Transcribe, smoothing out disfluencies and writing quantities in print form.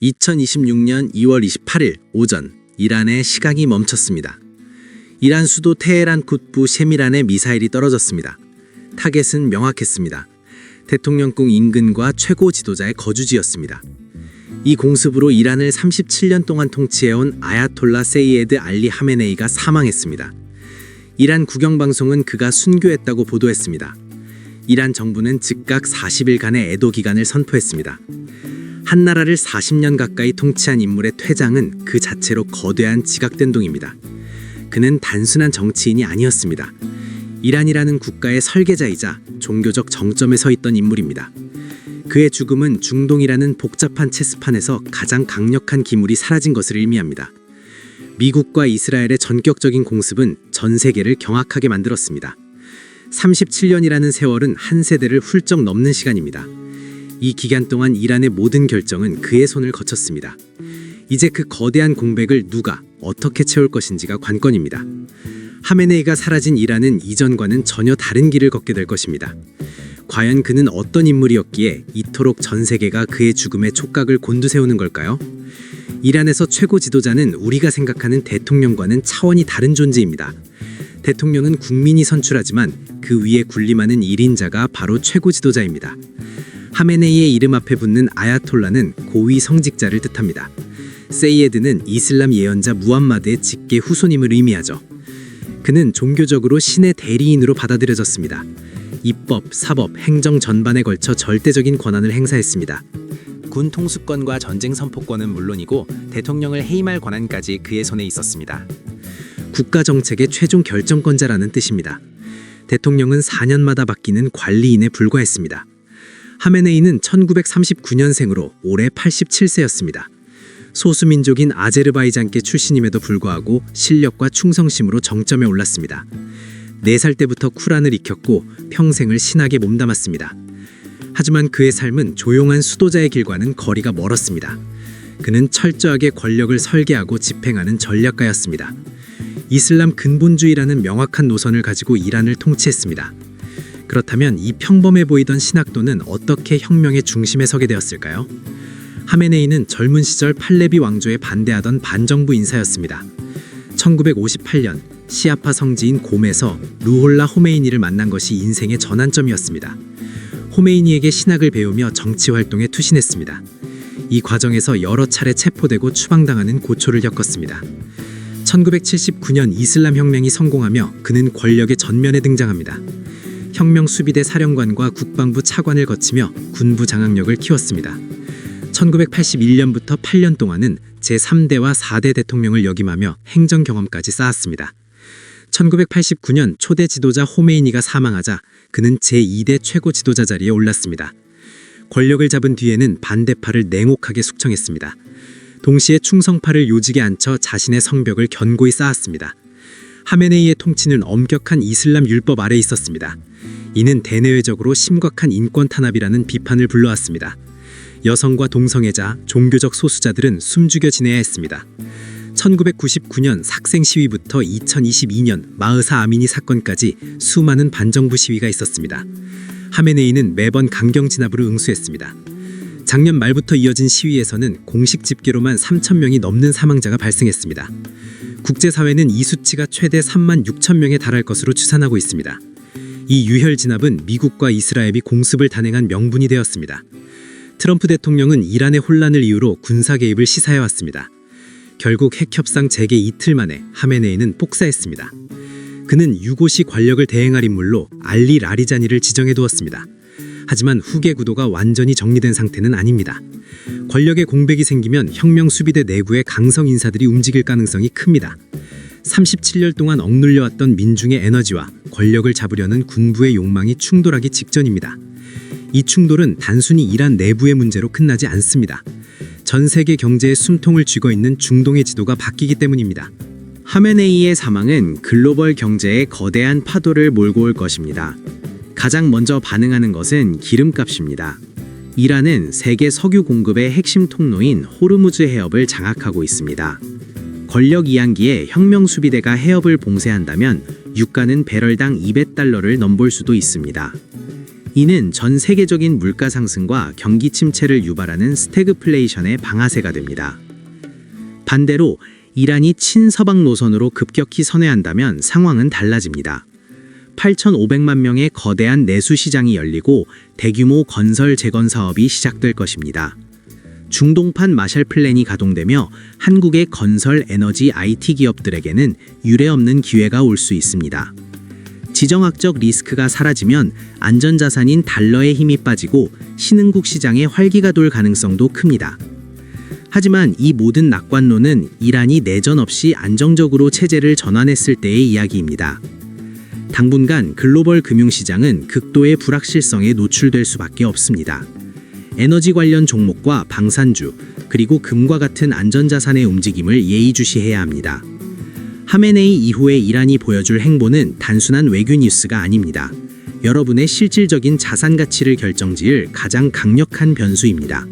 2026년 2월 28일 오전 이란의 시각이 멈췄습니다. 이란 수도 테헤란 굿부 셰미란에 미사일이 떨어졌습니다. 타겟은 명확했습니다. 대통령궁 인근과 최고 지도자의 거주지였습니다. 이 공습으로 이란을 37년 동안 통치해온 아야톨라 세이에드 알리 하메네이가 사망했습니다. 이란 국영방송은 그가 순교했다고 보도했습니다. 이란 정부는 즉각 40일간의 애도 기간을 선포했습니다. 한 나라를 40년 가까이 통치한 인물의 퇴장은 그 자체로 거대한 지각된동입니다. 그는 단순한 정치인이 아니었습니다. 이란이라는 국가의 설계자이자 종교적 정점에 서 있던 인물입니다. 그의 죽음은 중동이라는 복잡한 체스판에서 가장 강력한 기물이 사라진 것을 의미합니다. 미국과 이스라엘의 전격적인 공습은 전 세계를 경악하게 만들었습니다. 37년이라는 세월은 한 세대를 훌쩍 넘는 시간입니다. 이 기간 동안 이란의 모든 결정은 그의 손을 거쳤습니다. 이제 그 거대한 공백을 누가 어떻게 채울 것인지가 관건입니다. 하메네이가 사라진 이란은 이전과는 전혀 다른 길을 걷게 될 것입니다. 과연 그는 어떤 인물이었기에 이토록 전 세계가 그의 죽음에 촉각을 곤두세우는 걸까요? 이란에서 최고 지도자는 우리가 생각하는 대통령과는 차원이 다른 존재입니다. 대통령은 국민이 선출하지만 그 위에 군림하는 1인자가 바로 최고 지도자입니다. 하메네이의 이름 앞에 붙는 아야톨라는 고위 성직자를 뜻합니다. 세이에드는 이슬람 예언자 무함마드의 직계 후손임을 의미하죠. 그는 종교적으로 신의 대리인으로 받아들여졌습니다. 입법, 사법, 행정 전반에 걸쳐 절대적인 권한을 행사했습니다. 군 통수권과 전쟁 선포권은 물론이고 대통령을 해임할 권한까지 그의 손에 있었습니다. 국가 정책의 최종 결정권자라는 뜻입니다. 대통령은 4년마다 바뀌는 관리인에 불과했습니다. 하메네이는 1939년생으로 올해 87세였습니다. 소수민족인 아제르바이잔계 출신임에도 불구하고 실력과 충성심으로 정점에 올랐습니다. 4살 때부터 쿠란을 익혔고 평생을 신학에 몸담았습니다. 하지만 그의 삶은 조용한 수도자의 길과는 거리가 멀었습니다. 그는 철저하게 권력을 설계하고 집행하는 전략가였습니다. 이슬람 근본주의라는 명확한 노선을 가지고 이란을 통치했습니다. 그렇다면 이 평범해 보이던 신학도는 어떻게 혁명의 중심에 서게 되었을까요? 하메네이는 젊은 시절 팔레비 왕조에 반대하던 반정부 인사였습니다. 1958년 시아파 성지인 곰에서 루홀라 호메이니를 만난 것이 인생의 전환점이었습니다. 호메이니에게 신학을 배우며 정치 활동에 투신했습니다. 이 과정에서 여러 차례 체포되고 추방당하는 고초를 겪었습니다. 1979년 이슬람 혁명이 성공하며 그는 권력의 전면에 등장합니다. 혁명 수비대 사령관과 국방부 차관을 거치며 군부 장악력을 키웠습니다. 1981년부터 8년 동안은 제3대와 4대 대통령을 역임하며 행정 경험까지 쌓았습니다. 1989년 초대 지도자 호메이니가 사망하자 그는 제2대 최고 지도자 자리에 올랐습니다. 권력을 잡은 뒤에는 반대파를 냉혹하게 숙청했습니다. 동시에 충성파를 요직에 앉혀 자신의 성벽을 견고히 쌓았습니다. 하메네이의 통치는 엄격한 이슬람 율법 아래 있었습니다. 이는 대내외적으로 심각한 인권 탄압이라는 비판을 불러왔습니다. 여성과 동성애자, 종교적 소수자들은 숨죽여 지내야 했습니다. 1999년 학생 시위부터 2022년 마흐사 아미니 사건까지 수많은 반정부 시위가 있었습니다. 하메네이는 매번 강경 진압으로 응수했습니다. 작년 말부터 이어진 시위에서는 공식 집계로만 3,000명이 넘는 사망자가 발생했습니다. 국제사회는 이 수치가 최대 3만 6천 명에 달할 것으로 추산하고 있습니다. 이 유혈 진압은 미국과 이스라엘이 공습을 단행한 명분이 되었습니다. 트럼프 대통령은 이란의 혼란을 이유로 군사 개입을 시사해왔습니다. 결국 핵협상 재개 이틀 만에 하메네이는 폭사했습니다. 그는 유고시 권력을 대행할 인물로 알리 라리자니를 지정해두었습니다. 하지만 후계 구도가 완전히 정리된 상태는 아닙니다. 권력의 공백이 생기면 혁명 수비대 내부의 강성 인사들이 움직일 가능성이 큽니다. 37년 동안 억눌려왔던 민중의 에너지와 권력을 잡으려는 군부의 욕망이 충돌하기 직전입니다. 이 충돌은 단순히 이란 내부의 문제로 끝나지 않습니다. 전 세계 경제의 숨통을 쥐고 있는 중동의 지도가 바뀌기 때문입니다. 하메네이의 사망은 글로벌 경제에 거대한 파도를 몰고 올 것입니다. 가장 먼저 반응하는 것은 기름값입니다. 이란은 세계 석유 공급의 핵심 통로인 호르무즈 해협을 장악하고 있습니다. 권력 이양기에 혁명 수비대가 해협을 봉쇄한다면 유가는 배럴당 $200를 넘볼 수도 있습니다. 이는 전 세계적인 물가 상승과 경기 침체를 유발하는 스태그플레이션의 방아쇠가 됩니다. 반대로 이란이 친서방 노선으로 급격히 선회한다면 상황은 달라집니다. 8,500만 명의 거대한 내수 시장이 열리고 대규모 건설 재건 사업이 시작될 것입니다. 중동판 마샬 플랜이 가동되며 한국의 건설 에너지 IT 기업들에게는 유례없는 기회가 올 수 있습니다. 지정학적 리스크가 사라지면 안전자산인 달러의 힘이 빠지고 신흥국 시장에 활기가 돌 가능성도 큽니다. 하지만 이 모든 낙관론은 이란이 내전 없이 안정적으로 체제를 전환했을 때의 이야기입니다. 당분간 글로벌 금융시장은 극도의 불확실성에 노출될 수밖에 없습니다. 에너지 관련 종목과 방산주, 그리고 금과 같은 안전자산의 움직임을 예의주시해야 합니다. 하메네이 이후에 이란이 보여줄 행보는 단순한 외교 뉴스가 아닙니다. 여러분의 실질적인 자산 가치를 결정지을 가장 강력한 변수입니다.